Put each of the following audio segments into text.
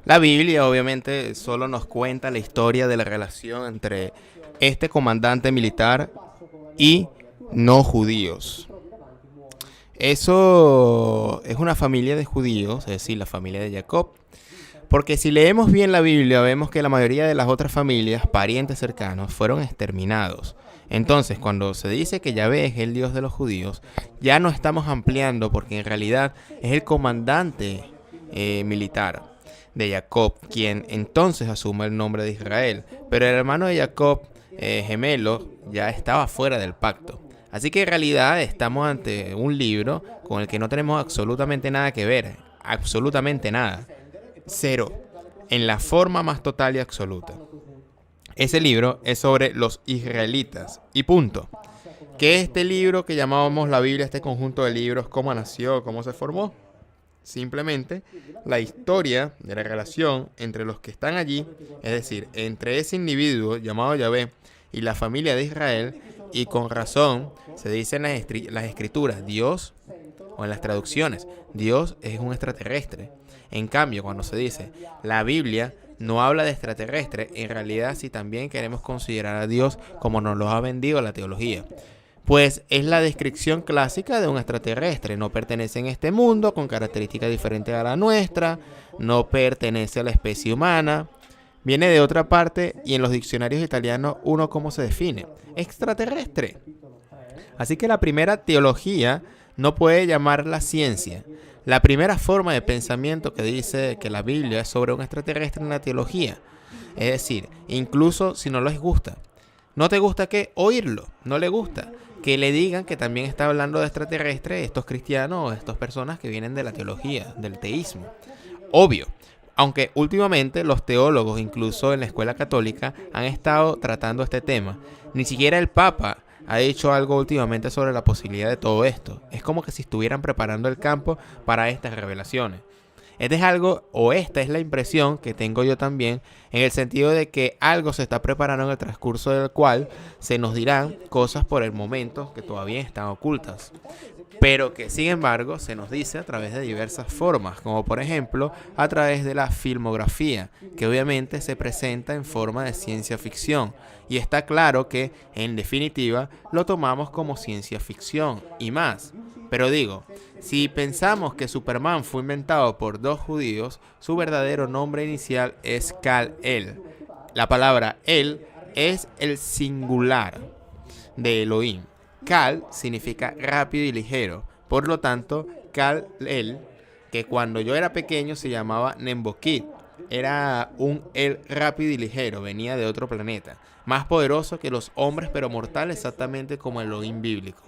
La Biblia obviamente solo nos cuenta la historia de la relación entre este comandante militar y no judíos. Eso es una familia de judíos, es decir, la familia de Jacob. Porque si leemos bien la Biblia, vemos que la mayoría de las otras familias, parientes cercanos, fueron exterminados. Entonces, cuando se dice que Yahvé es el Dios de los judíos, ya no estamos ampliando porque en realidad es el comandante militar de Jacob quien entonces asume el nombre de Israel. Pero el hermano de Jacob, gemelo, ya estaba fuera del pacto. Así que en realidad estamos ante un libro con el que no tenemos absolutamente nada que ver. Absolutamente nada. Cero, en la forma más total y absoluta. Ese libro es sobre los israelitas y punto. ¿Qué es este libro que llamábamos la Biblia, este conjunto de libros? ¿Cómo nació? ¿Cómo se formó? Simplemente la historia de la relación entre los que están allí, es decir, entre ese individuo llamado Yahvé y la familia de Israel, y con razón se dice en las escrituras, Dios, o en las traducciones, Dios es un extraterrestre. En cambio, cuando se dice la Biblia no habla de extraterrestre, en realidad sí también queremos considerar a Dios como nos lo ha vendido la teología. Pues es la descripción clásica de un extraterrestre. No pertenece en este mundo, con características diferentes a la nuestra, no pertenece a la especie humana, viene de otra parte y en los diccionarios italianos uno cómo se define, extraterrestre. Así que la primera teología no puede llamarla ciencia. La primera forma de pensamiento que dice que la Biblia es sobre un extraterrestre en la teología. Es decir, incluso si no les gusta. ¿No te gusta qué? Oírlo. No le gusta. Que le digan que también está hablando de extraterrestres estos cristianos o estas personas que vienen de la teología, del teísmo. Obvio. Aunque últimamente los teólogos, incluso en la escuela católica, han estado tratando este tema. Ni siquiera el Papa ha dicho algo últimamente sobre la posibilidad de todo esto. Es como que si estuvieran preparando el campo para estas revelaciones. Este es algo, o esta es la impresión que tengo yo también, en el sentido de que algo se está preparando en el transcurso del cual se nos dirán cosas por el momento que todavía están ocultas, pero que sin embargo se nos dice a través de diversas formas, como por ejemplo a través de la filmografía, que obviamente se presenta en forma de ciencia ficción, y está claro que en definitiva lo tomamos como ciencia ficción y más. Pero digo, si pensamos que Superman fue inventado por dos judíos, su verdadero nombre inicial es Kal-El. La palabra El es el singular de Elohim. Kal significa rápido y ligero. Por lo tanto, Kal-El, que cuando yo era pequeño se llamaba Nembokid, era un El rápido y ligero, venía de otro planeta, más poderoso que los hombres pero mortal exactamente como el Elohim bíblico.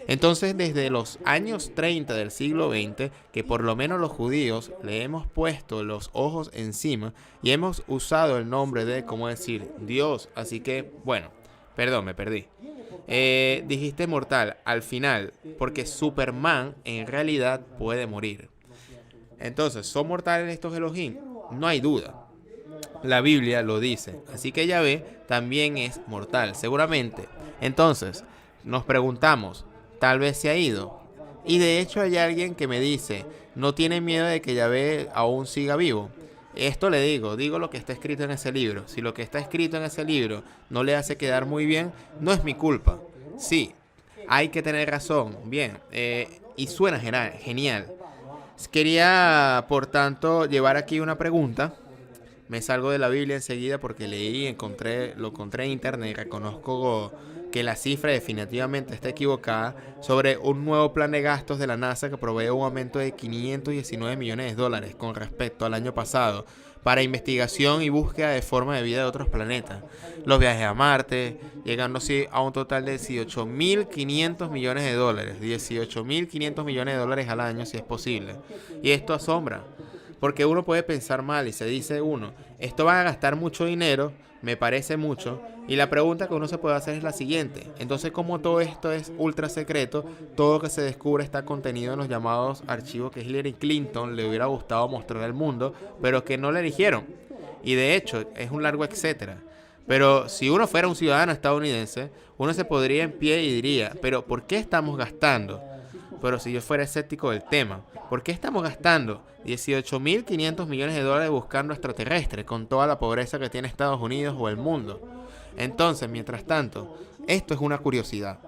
Entonces desde los años 30 del siglo XX, que por lo menos los judíos le hemos puesto los ojos encima y hemos usado el nombre de, ¿cómo decir?, Dios, así que, bueno, perdón, me perdí. Dijiste mortal al final, porque Superman en realidad puede morir. Entonces, ¿son mortales estos Elohim? No hay duda. La Biblia lo dice. Así que Yahvé también es mortal, seguramente. Entonces, nos preguntamos, tal vez se ha ido. Y de hecho hay alguien que me dice, no tiene miedo de que Yahvé aún siga vivo. Esto le digo lo que está escrito en ese libro. Si lo que está escrito en ese libro no le hace quedar muy bien, no es mi culpa. Sí, hay que tener razón. Bien, y suena genial. Quería, por tanto, llevar aquí una pregunta. Me salgo de la Biblia enseguida porque leí, lo encontré en internet y reconozco que la cifra definitivamente está equivocada sobre un nuevo plan de gastos de la NASA que provee un aumento de 519 millones de dólares con respecto al año pasado para investigación y búsqueda de forma de vida de otros planetas. Los viajes a Marte, llegando así a un total de 18.500 millones de dólares. 18.500 millones de dólares al año si es posible. Y esto asombra. Porque uno puede pensar mal y se dice uno, esto va a gastar mucho dinero, me parece mucho, y la pregunta que uno se puede hacer es la siguiente. Entonces, como todo esto es ultra secreto, todo lo que se descubre está contenido en los llamados archivos que Hillary Clinton le hubiera gustado mostrar al mundo, pero que no le eligieron. Y de hecho, es un largo etcétera. Pero si uno fuera un ciudadano estadounidense, uno se podría en pie y diría, pero ¿por qué estamos gastando Pero si yo fuera escéptico del tema, ¿por qué estamos gastando 18.500 millones de dólares buscando extraterrestres con toda la pobreza que tiene Estados Unidos o el mundo? Entonces, mientras tanto, esto es una curiosidad.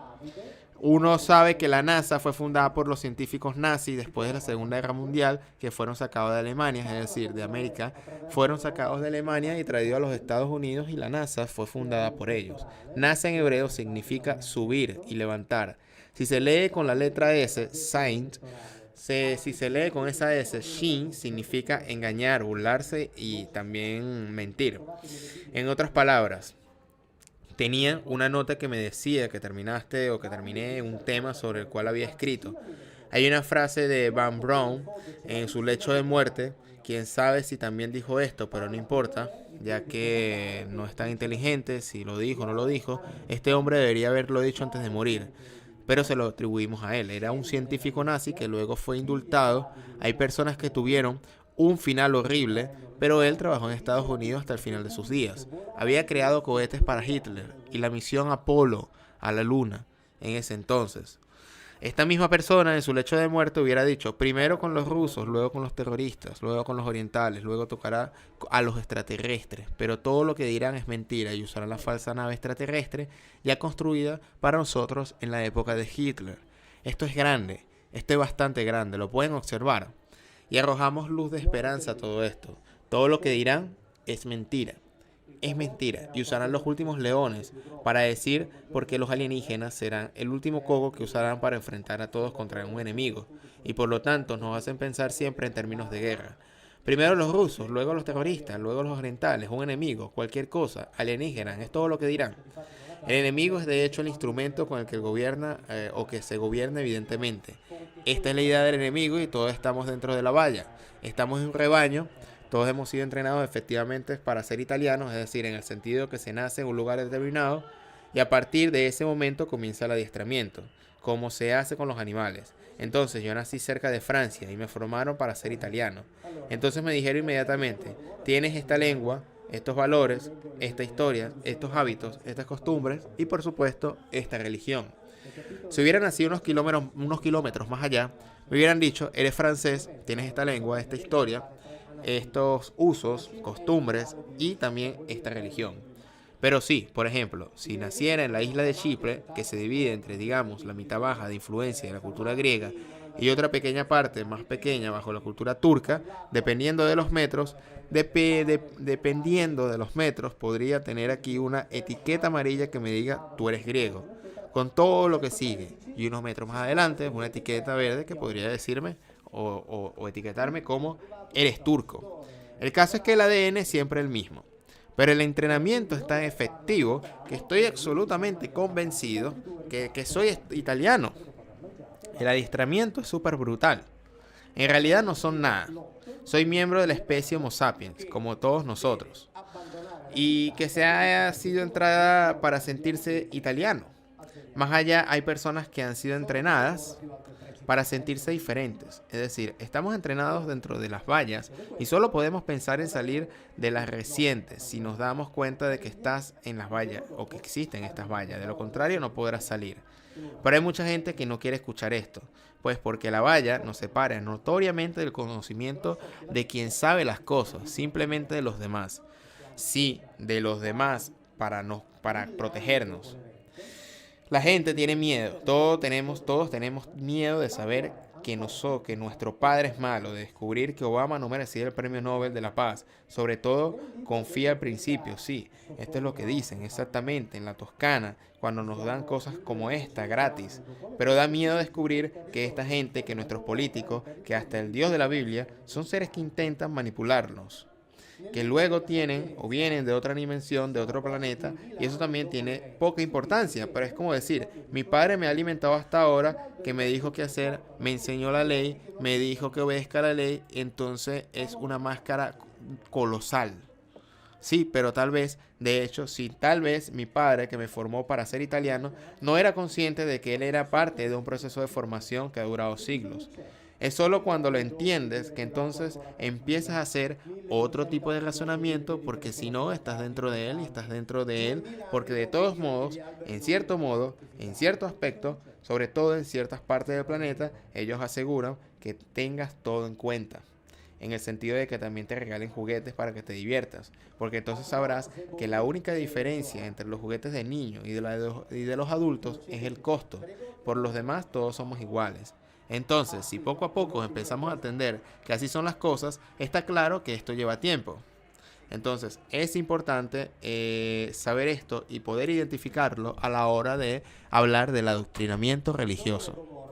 Uno sabe que la NASA fue fundada por los científicos nazis después de la Segunda Guerra Mundial, que fueron sacados de Alemania, es decir, de América, fueron sacados de Alemania y traídos a los Estados Unidos, y la NASA fue fundada por ellos. NASA en hebreo significa subir y levantar. Si se lee con la letra S, Saint, si se lee con esa S, Shin, significa engañar, burlarse y también mentir. En otras palabras, tenía una nota que me decía que terminaste o que terminé un tema sobre el cual había escrito. Hay una frase de Van Braun en su lecho de muerte. Quién sabe si también dijo esto, pero no importa, ya que no es tan inteligente si lo dijo o no lo dijo. Este hombre debería haberlo dicho antes de morir, pero se lo atribuimos a él. Era un científico nazi que luego fue indultado. Hay personas que tuvieron un final horrible, pero él trabajó en Estados Unidos hasta el final de sus días. Había creado cohetes para Hitler y la misión Apolo a la Luna en ese entonces. Esta misma persona en su lecho de muerte hubiera dicho, primero con los rusos, luego con los terroristas, luego con los orientales, luego tocará a los extraterrestres, pero todo lo que dirán es mentira y usarán la falsa nave extraterrestre ya construida para nosotros en la época de Hitler. Esto es grande, esto es bastante grande, lo pueden observar. Y arrojamos luz de esperanza a todo esto. Todo lo que dirán es mentira. Es mentira. Y usarán los últimos leones para decir por qué los alienígenas serán el último coco que usarán para enfrentar a todos contra un enemigo. Y por lo tanto nos hacen pensar siempre en términos de guerra. Primero los rusos, luego los terroristas, luego los orientales, un enemigo, cualquier cosa, alienígenas, es todo lo que dirán. El enemigo es de hecho el instrumento con el que gobierna o que se gobierna evidentemente. Esta es la idea del enemigo y todos estamos dentro de la valla. Estamos en un rebaño, todos hemos sido entrenados efectivamente para ser italianos, es decir, en el sentido que se nace en un lugar determinado y a partir de ese momento comienza el adiestramiento, como se hace con los animales. Entonces yo nací cerca de Francia y me formaron para ser italiano. Entonces me dijeron inmediatamente, tienes esta lengua, estos valores, esta historia, estos hábitos, estas costumbres y por supuesto esta religión. Si hubiera nacido unos kilómetros más allá, me hubieran dicho, eres francés, tienes esta lengua, esta historia, estos usos, costumbres y también esta religión. Pero sí, por ejemplo, si naciera en la isla de Chipre, que se divide entre, digamos, la mitad baja de influencia de la cultura griega y otra pequeña parte más pequeña bajo la cultura turca, dependiendo de los metros, dependiendo de los metros, podría tener aquí una etiqueta amarilla que me diga, tú eres griego, con todo lo que sigue. Y unos metros más adelante, una etiqueta verde que podría decirme o etiquetarme como, eres turco. El caso es que el ADN es siempre el mismo. Pero el entrenamiento es tan efectivo que estoy absolutamente convencido que soy italiano. El adiestramiento es súper brutal. En realidad no son nada. Soy miembro de la especie Homo sapiens, como todos nosotros. Y que se haya sido entrada para sentirse italiano. Más allá hay personas que han sido entrenadas para sentirse diferentes. Es decir, estamos entrenados dentro de las vallas y solo podemos pensar en salir de las recientes si nos damos cuenta de que estás en las vallas o que existen estas vallas. De lo contrario, no podrás salir. Pero hay mucha gente que no quiere escuchar esto, pues porque la valla nos separa notoriamente del conocimiento de quien sabe las cosas, simplemente de los demás. Sí, de los demás para protegernos. La gente tiene miedo, todos tenemos miedo de saber que nuestro padre es malo, de descubrir que Obama no merecía el premio Nobel de la Paz. Sobre todo, confía al principio, sí, esto es lo que dicen exactamente en la Toscana, cuando nos dan cosas como esta gratis. Pero da miedo descubrir que esta gente, que nuestros políticos, que hasta el Dios de la Biblia, son seres que intentan manipularnos, que luego tienen o vienen de otra dimensión, de otro planeta, y eso también tiene poca importancia, pero es como decir, mi padre me ha alimentado hasta ahora, que me dijo qué hacer, me enseñó la ley, me dijo que obedezca la ley, entonces es una máscara colosal. Sí, pero tal vez, de hecho, sí, tal vez mi padre, que me formó para ser italiano, no era consciente de que él era parte de un proceso de formación que ha durado siglos. Es solo cuando lo entiendes que entonces empiezas a hacer otro tipo de razonamiento, porque si no, estás dentro de él y estás dentro de él, porque de todos modos, en cierto modo, en cierto aspecto, sobre todo en ciertas partes del planeta, ellos aseguran que tengas todo en cuenta. En el sentido de que también te regalen juguetes para que te diviertas. Porque entonces sabrás que la única diferencia entre los juguetes de niños y de los adultos es el costo. Por los demás todos somos iguales. Entonces, si poco a poco empezamos a entender que así son las cosas, está claro que esto lleva tiempo. Entonces, es importante saber esto y poder identificarlo a la hora de hablar del adoctrinamiento religioso.